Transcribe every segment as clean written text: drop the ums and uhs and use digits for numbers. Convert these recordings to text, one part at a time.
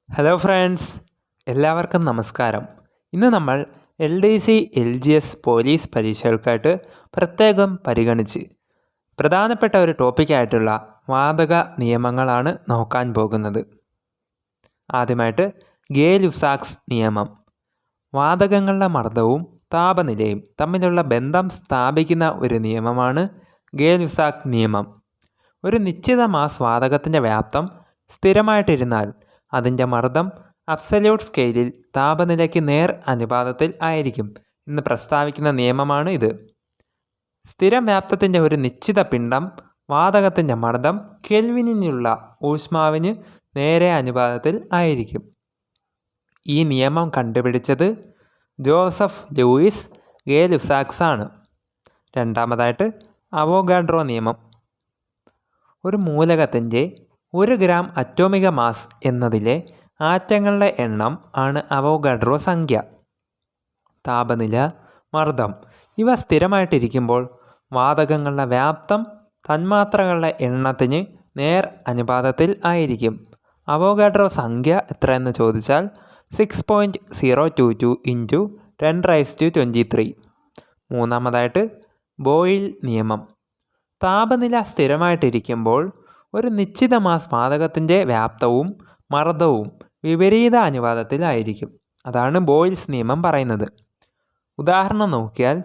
Hello friends, എല്ലാവർക്കും നമസ്കാരം. ഇന്ന് നമ്മൾ LDC LGS പോലീസ് പരീക്ഷകൾക്കായിട്ട് പ്രത്യേകം പരിഗണിച്ച് പ്രധാനപ്പെട്ട ഒരു ടോപ്പിക്കായിട്ടുള്ള വാതക നിയമങ്ങളാണ് നോക്കാൻ പോകുന്നത്. ആദ്യമായിട്ട് ഗേ-ലുസാക്സ് നിയമം. വാതകങ്ങളുടെ മർദ്ദവും താപനിലയും തമ്മിലുള്ള ബന്ധം സ്ഥാപിക്കുന്ന ഒരു നിയമമാണ് ഗേ-ലുസാക്സ് നിയമം. ഒരു നിശ്ചിത മാസ് വാതകത്തിൻ്റെ വ്യാപ്തം സ്ഥിരമായിട്ടിരുന്നാൽ അതിൻ്റെ മർദ്ദം അബ്സല്യൂട്ട് സ്കെയിലിൽ താപനിലയ്ക്ക് നേർ അനുപാതത്തിൽ ആയിരിക്കും എന്ന് പ്രസ്താവിക്കുന്ന നിയമമാണ് ഇത്. സ്ഥിരം വ്യാപ്തത്തിൻ്റെ ഒരു നിശ്ചിത പിണ്ഡം വാതകത്തിൻ്റെ മർദ്ദം കെൽവിനുള്ള ഊഷ്മാവിന് നേരെ അനുപാതത്തിൽ ആയിരിക്കും. ഈ നിയമം കണ്ടുപിടിച്ചത് ജോസഫ് ലൂയിസ് ഗേ-ലുസാക്സ് ആണ്. രണ്ടാമതായിട്ട് അവോഗാഡ്രോ നിയമം. ഒരു മൂലകത്തിൻ്റെ 1 ഗ്രാം അറ്റോമിക മാസ് എന്നതിലെ ആറ്റങ്ങളുടെ എണ്ണം ആണ് അവോഗാഡ്രോ സംഖ്യ. താപനില, മർദ്ദം ഇവ സ്ഥിരമായിട്ടിരിക്കുമ്പോൾ വാതകങ്ങളുടെ വ്യാപ്തം തന്മാത്രകളുടെ എണ്ണത്തിന് നേർ അനുപാതത്തിൽ ആയിരിക്കും. അവോഗാഡ്രോ സംഖ്യ എത്രയെന്ന് ചോദിച്ചാൽ 6.022 × 10⁻23. മൂന്നാമതായിട്ട് ബോയിൽ നിയമം. താപനില സ്ഥിരമായിട്ടിരിക്കുമ്പോൾ ഒരു നിശ്ചിത മാസ് വാതകത്തിൻ്റെ വ്യാപ്തവും മർദ്ദവും വിപരീത അനുപാതത്തിലായിരിക്കും. അതാണ് ബോയിൽസ് നിയമം പറയുന്നത്. ഉദാഹരണം നോക്കിയാൽ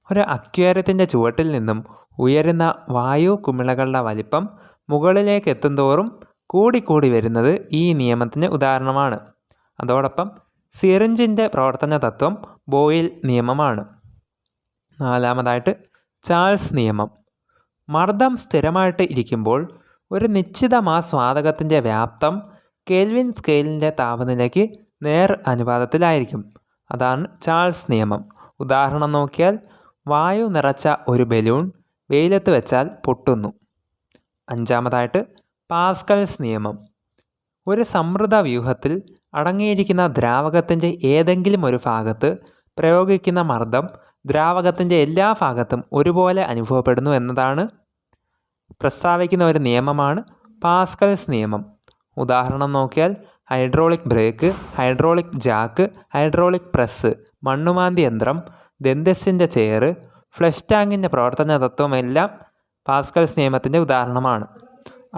ഒരു അക്വേറിയത്തിൻ്റെ ചുവട്ടിൽ നിന്നും ഉയരുന്ന വായു കുമിളകളുടെ വലിപ്പം മുകളിലേക്ക് എത്തുന്തോറും കൂടിക്കൂടി വരുന്നത് ഈ നിയമത്തിന് ഉദാഹരണമാണ്. അതോടൊപ്പം സിറിഞ്ചിൻ്റെ പ്രവർത്തന തത്വം ബോയിൽ നിയമമാണ്. നാലാമതായിട്ട് ചാൾസ് നിയമം. മർദ്ദം സ്ഥിരമായിട്ട് ഇരിക്കുമ്പോൾ ഒരു നിശ്ചിത മാസ് വാതകത്തിൻ്റെ വ്യാപ്തം കെൽവിൻ സ്കെയിലിൻ്റെ താപനിലയ്ക്ക് നേർ അനുപാതത്തിലായിരിക്കും. അതാണ് ചാൾസ് നിയമം. ഉദാഹരണം നോക്കിയാൽ വായു നിറച്ച ഒരു ബലൂൺ വെയിലത്ത് വെച്ചാൽ പൊട്ടുന്നു. അഞ്ചാമതായിട്ട് പാസ്കൽസ് നിയമം. ഒരു സമൃദ്ധ വ്യൂഹത്തിൽ അടങ്ങിയിരിക്കുന്ന ദ്രാവകത്തിൻ്റെ ഏതെങ്കിലും ഒരു ഭാഗത്ത് പ്രയോഗിക്കുന്ന മർദ്ദം ദ്രാവകത്തിൻ്റെ എല്ലാ ഭാഗത്തും ഒരുപോലെ അനുഭവപ്പെടുന്നു എന്നതാണ് പ്രസ്താവിക്കുന്ന ഒരു നിയമമാണ് പാസ്കൽസ് നിയമം. ഉദാഹരണം നോക്കിയാൽ hydraulic brake, hydraulic jack, hydraulic press, മണ്ണുമാന്തി യന്ത്രം, ദന്ത്യസിൻ്റെ ചെയർ, ഫ്ലഷ് ടാങ്കിൻ്റെ പ്രവർത്തന തത്വമെല്ലാം പാസ്കൽസ് നിയമത്തിൻ്റെ ഉദാഹരണമാണ്.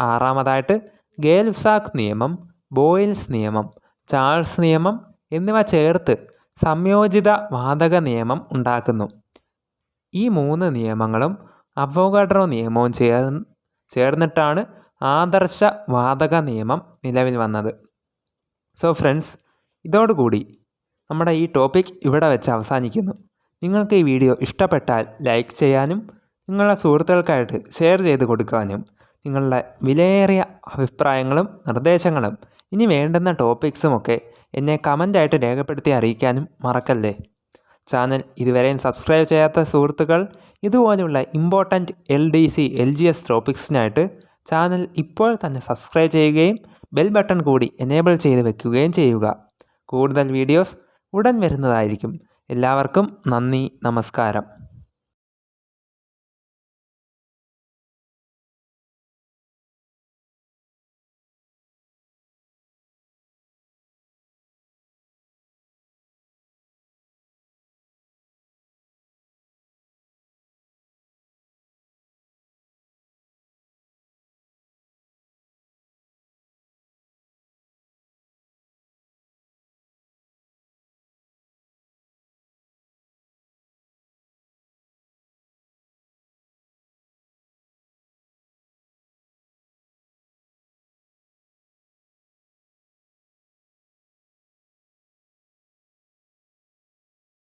ആറാമതായിട്ട് ഗേ-ലുസാക്സ് നിയമം, ബോയിൽസ് നിയമം, ചാൾസ് നിയമം എന്നിവ ചേർത്ത് സംയോജിത വാതക നിയമം ഉണ്ടാക്കുന്നു. ഈ 3 നിയമങ്ങളും അവോഗാഡ്രോ നിയമവും ചേർന്നിട്ടാണ് ആദർശ വാതക നിയമം നിലവിൽ വന്നത്. സോ ഫ്രണ്ട്സ്, ഇതോടുകൂടി നമ്മുടെ ഈ ടോപ്പിക് ഇവിടെ വെച്ച് അവസാനിക്കുന്നു. നിങ്ങൾക്ക് ഈ വീഡിയോ ഇഷ്ടപ്പെട്ടാൽ ലൈക്ക് ചെയ്യാനും നിങ്ങളുടെ സുഹൃത്തുക്കൾക്കായിട്ട് ഷെയർ ചെയ്ത് കൊടുക്കാനും നിങ്ങളുടെ വിലയേറിയ അഭിപ്രായങ്ങളും നിർദ്ദേശങ്ങളും ഇനി വേണ്ടുന്ന ടോപ്പിക്സുമൊക്കെ എന്നെ കമൻ്റായിട്ട് രേഖപ്പെടുത്തി അറിയിക്കാനും മറക്കല്ലേ. ചാനൽ ഇതുവരെയും സബ്സ്ക്രൈബ് ചെയ്യാത്ത സുഹൃത്തുക്കൾ ഇതുപോലുള്ള ഇമ്പോർട്ടൻറ്റ് LDC LGS ടോപ്പിക്സിനായിട്ട് ചാനൽ ഇപ്പോൾ തന്നെ സബ്സ്ക്രൈബ് ചെയ്യുകയും ബെൽ ബട്ടൺ കൂടി എനേബിൾ ചെയ്ത് വെക്കുകയും ചെയ്യുക. കൂടുതൽ വീഡിയോസ് ഉടൻ വരുന്നതായിരിക്കും. എല്ലാവർക്കും നന്ദി, നമസ്കാരം.